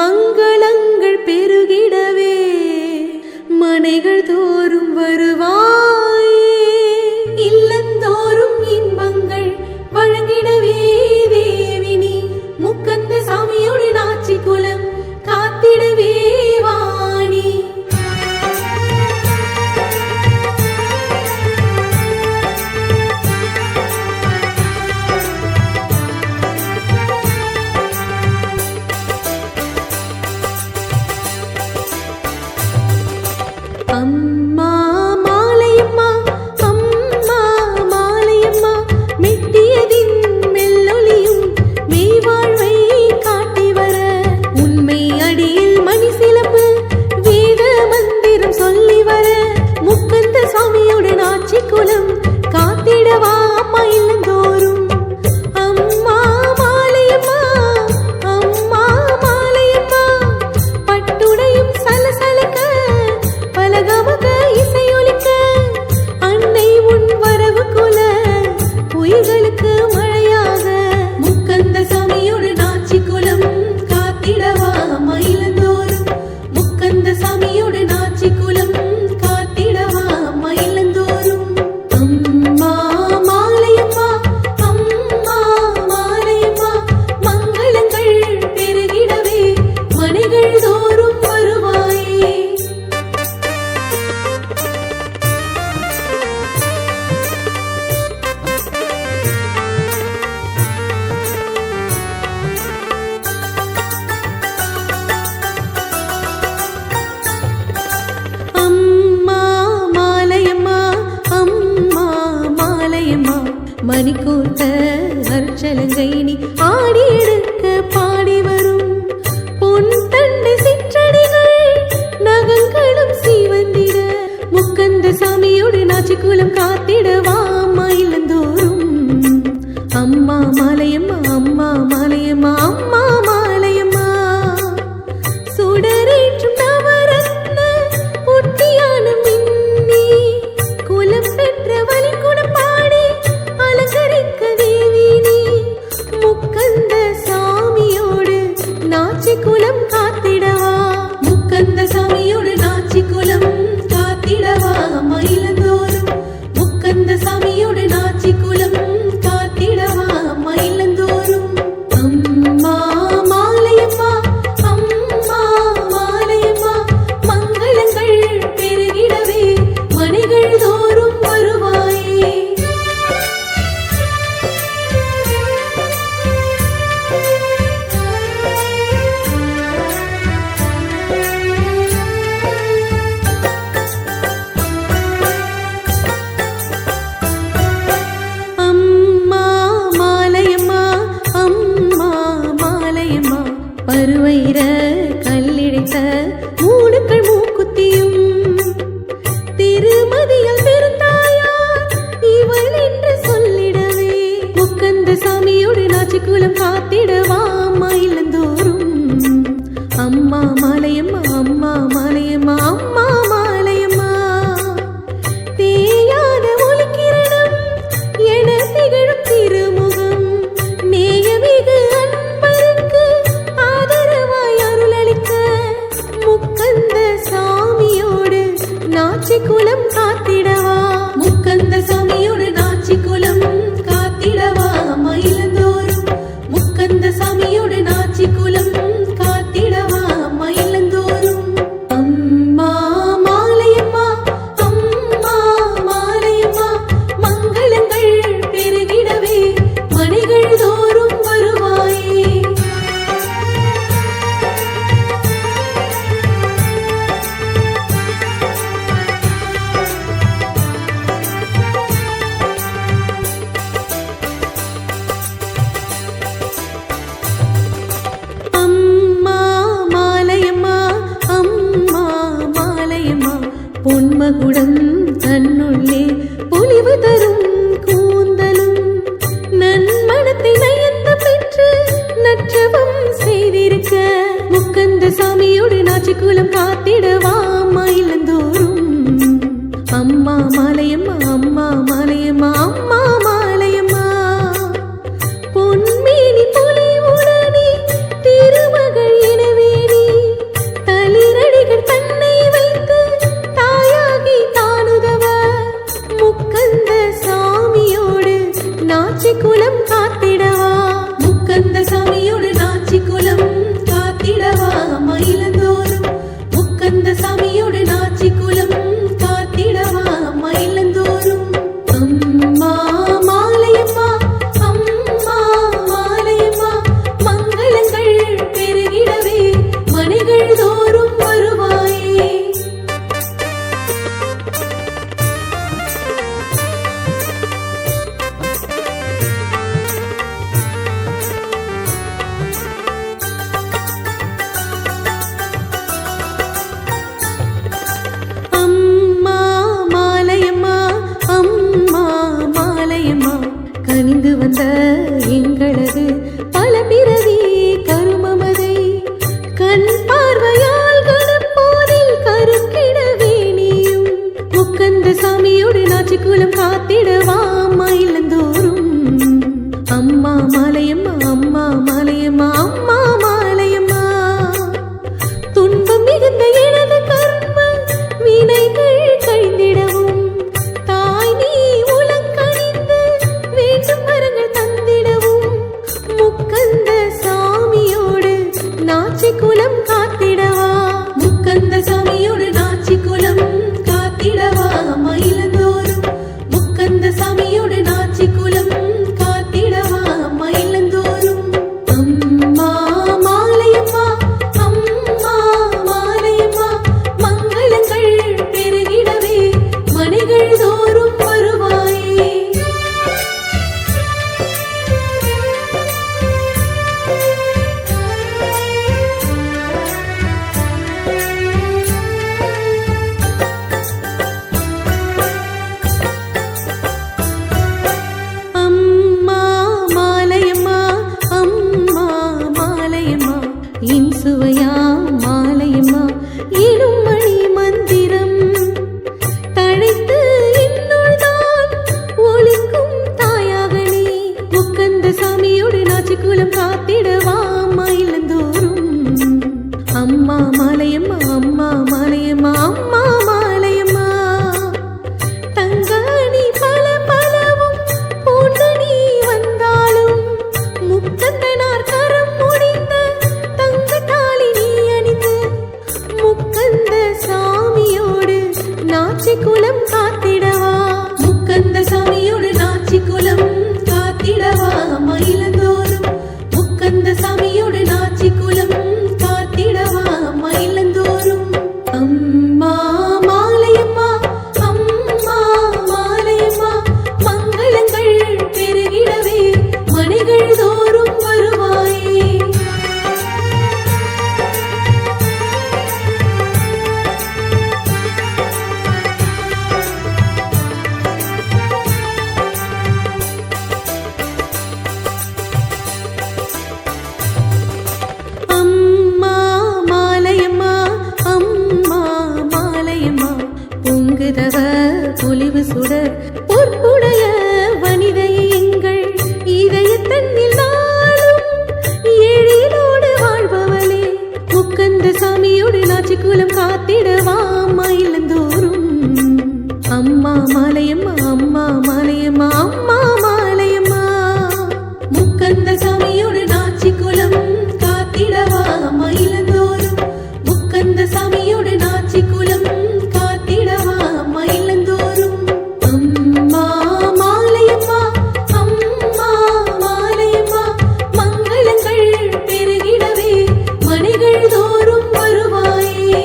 மங்களங்கள் பெருகிடவே மனைகள் தோறும் வருவாயே. இல்லந்தோறும் இன்பங்கள் வழங்கிடவே தேவினி முக்கந்த சாமியோடு நாச்சி குலம் காத்திடவே வாணி. அம்மா மாலையம்மா அம்மா மாலையம்மா மெட்டியதின் மெல்லொலியும் மெய்வாழ்வை காட்டி வர உண்மை அடியில் மணி சிலம்பு வேத மந்திரம் சொல்லி வர முக்கந்த சாமியுடன் ஆட்சி குலம் காத்திடவா அம்மா இல்லந்தோறும். அம்மா மாலையம்மா அம்மா மாலையம்மா பட்டுடையும் சலசலக்க பலகமக இசையொலிக்க அன்னை உன் வரவு குல பொய்களுக்கு மழையாக முக்கந்த சாமியோடு நாச்சி குலம் காத்திடவா மயிலந்தோறும். முக்கந்த சாமியோடு நாச்சி குலம் காத்திடவா மயிலந்தோறும். அம்மா மாலையம்மா அம்மா மாலையம்மா மங்களங்கள் பெருகிடவே மனைகள் தோறும் வருவாயே. அம்மா மாலையம்மா அம்மா மாலையம்மா மணிக்கூத்த அர்ச்சலங்கை நீ ஆடி எடுக்க பாடி வரும் பொன் தண்டை சிற்றடிகள் நகங்களும் சீவந்திட முக்கந்த சாமியோடு நாச்சி குலம் காத்திடவா மயிலந்தோறும். அம்மா மாலையம்மா அம்மா மாலையம்மா அம்மா மாலையம்மா சுடரேற்றும் நவரத்ன ஒட்டியான மின்னி குலம் பெற்ற வலிக்குடம் பாடி அலங்கரிக்க தேவினி முக்கந்த சாமியோடு நாச்சி குலம் காத்திடவா. முக்கந்த சாமியோடு நாச்சி குலம் காத்திடவா மயிலந்தோறும். முக்கந்த சாமியோடு நாச்சி குலம் காத்திடவா மயிலந்தோறும். அம்மா மாலையம்மா அம்மா மாலையம்மா மங்களங்கள் பெருகிடவே மனைகள் தோறும் வருவாயே. அம்மா மாலையம்மா அம்மா மாலையம்மா பருவயிர கல்லிடைத்த மூடுக்கள் மூக்குத்தியும் திருமதியால் பெருந்தாயார் இவள் என்று சொல்லிடவே முக்கந்த சாமியோடு நாச்சி குலம் காத்திடவா மயிலந்தோறும். அம்மா மாலையம்மா அம்மா மாலையம்மா அம்மா மாலையம்மா தேயாத ஒளிக்கிரணம் என திகழும் திருமுகம் நேயமிகு அன்பருக்கு ஆதரவாய் அருளளிக்க முக்கந்த சாமியோடு நாச்சி குலம் காத்திடவா. முக்கந்த சாமியோடு நாச்சி குலம் காத்திடவா மயிலந்தோறும். முக்கந்த சாமியோடு நாச்சி குலம் காத்திடவா மயிலந்தோறும். அம்மா மாலையம்மா அம்மா மாலையம்மா மங்களங்கள் பெருகிடவே மனைகள் தோறும் வருவாயே. அம்மா மாலையம்மா அம்மா மாலையம்மா பொன்மகுடம் தன்னுள்ளே பொலிவு தரும் கூந்தலும் நன்மணத்தை நயந்து பெற்று நற்றவம் செய்திருக்க முக்கந்த சாமியோடு நாச்சி குலம் காத்திடவா மயிலந்தோறும். அம்மா மாலையம்மா அம்மா மாலையம்மா அம்மா மாலையம்மா பொன்மேனி பொலிவுடனே திருமகள் எனவே நீ காத்திடவா மயிலந்தோறும் அம்மா மாலையம்மா அம்மா மாலையம்மா அம்மா மாலையம்மா துன்பம் மிகுந்த எனது கர்ம வினைகள் கழிந்திடவும் தாய் நீ உலக்கணிந்து வேண்டும் வரங்கள் தந்திடவும் முக்கந்த சாமியோடு நாச்சி குலம் காத்திடவா முக்கந்த சாமியோடு நாச்சி குலம் காத்திடவா மயிலந்தோறும் முக்கந்த சாமியோடு நாச்சி குலம் காத்திடவா மயிலந்தோறும் அம்மா மாலையம்மா அம்மா மாலையம்மா மங்களங்கள் பெருகிடவே மனைகள் தோறும் வருவாயே அம்மா மாலையம்மா அம்மா மாலையம்மா இன்சுவையா மாலையம்மா இடும் மணி மந்திரம் தழைத்து என்னுள் நான் ஒளிக்கும் தாயாக நீ முக்கந்த சாமியோடு நாச்சி குலம் காத்திடவா மயிலந்தோறும் அம்மா மாலையம்மா அம்மா மாலையம்மா அம்மா மாலையம்மா தங்காணி பல பலவும் பூண்டு நீ வந்தாலும் முக்கந்தனார் கரம் முடிந்த தங்க தாலி நீ அணிந்து முக்கந்த சாமியோடு நாச்சி குலம் காத்திடவா முக்கந்த சாமியோடு நாச்சி குலம் காத்திடவா மயிலந்தோறும் முக்கந்த சாமியோடு நாச்சி குலம் காத்திடவா மயிலந்தோறும் அம்மா மாலையம்மா அம்மா மாலையம்மா மங்களங்கள் பெருகிடவே மனைகள் தோறும் வருவாயே அம்மா மாலையம்மா அம்மா மாலையம்மா பொங்குதவ பொலிவு சுடர் பொற்புடைய வனிதையை எங்கள் இதயத்தன்னில் நாளும் எழிலோடு வாழ்பவளே முக்கந்த சாமியோடு நாச்சி குலம் காத்திடவா மயிலந்தோறும் அம்மா மாலையம்மா அம்மா மாலையம்மா அம்மா மாலையம்மா முக்கந்த சாமியோடு நாச்சி குலம் காத்திடவா மயிலந்தோறும் முக்கந்த சாமியோடு நாச்சி குலம் காத்திடவா மயிலந்தோறும் அம்மா மாலையம்மா அம்மா மாலையம்மா மங்களங்கள் பெருகிடவே மனைகள் தோறும் வருவாயே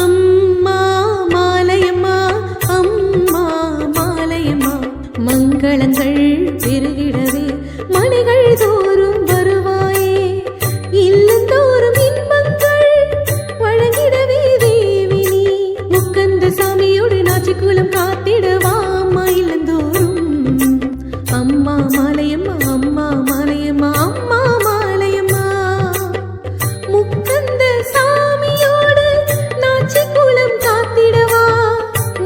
அம்மா மாலையம்மா அம்மா மாலையம்மா மங்களங்கள் பெருகிடவே மனைகள் தோறும் வருவாயே இல்லந்தோறும் இன்பங்கள் வழங்கிடவே தேவி நீ முக்கந்த சாமியோடு நாச்சி குலம் காத்திடவா மயிலந்தோறும் அம்மா மாலையம்மா அம்மா மாலையம்மா அம்மா மாலையம்மா முக்கந்த சாமியோடு நாச்சி குலம் காத்திடவா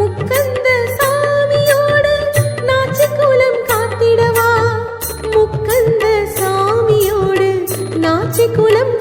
முக்கந்த சாமியோடு நாச்சி குலம் காத்திடவா முக்கந்த சாமியோடு நாச்சி குலம்